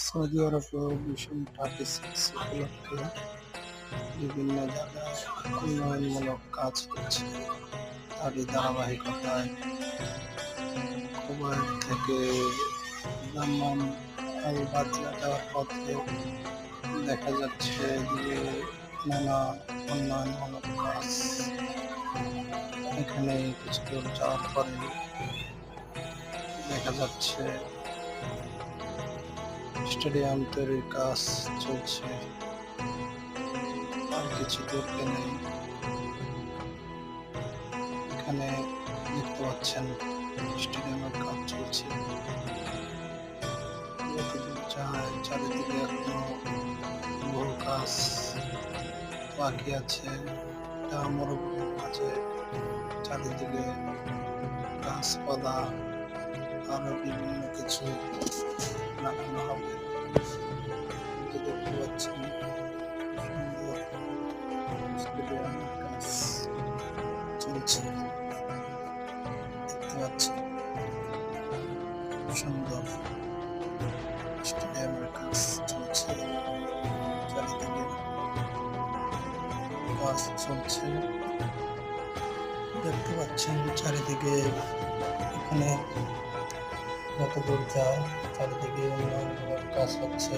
Saudi আরবে ভীষণ traffic উপলক্ষে বিভিন্ন জায়গায় উন্নয়নমূলক কাজ হচ্ছে। তারই ধারাবাহিকতায় কুবৈত থেকে দাম্মাম আল বাতিয়া যাওয়ার পথে দেখা যাচ্ছে যে নানা উন্নয়নমূলক কাজ। এখানে কিছু দূর যাওয়ার পরে দেখা যাচ্ছে স্টেডিয়াম তৈরির কাজ চলছে। আর কিছু দূর গেলেই এখানে দেখতে পাচ্ছেন স্টেডিয়ামের কাজ চলছে। যতদূর যায় চারিদিকে এখনো বহু কাজ বাকি আছে। এটা মরুভূমির মাঝে চারিদিকে গাছপালা আরো বিভিন্ন কিছু লাগানো হবে। দেখতে পাচ্ছেন সুন্দর স্টেডিয়ামের কাজ চলছে। দেখতে পাচ্ছেন সুন্দর স্টেডিয়ামের কাজ চলছে। চারিদিকে কাজ চলছে। দেখতে পাচ্ছেন চারিদিকে এখানে যত দূর যায় চারিদিকে উন্নয়নমূলক কাজ হচ্ছে।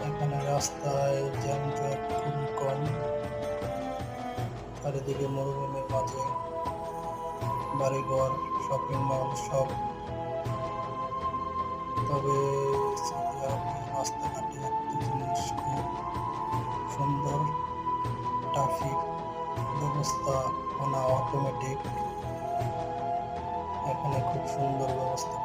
এখানে রাস্তায় যানজট খুবই কম। চারিদিকে মরুভূমির মাঝে বাড়িঘর, শপিং মল সব। তবে সৌদি আরবের রাস্তাঘাটে একটা জিনিস খুব সুন্দর, ট্রাফিক ব্যবস্থাপনা অটোমেটিক। এখানে খুব সুন্দর ব্যবস্থা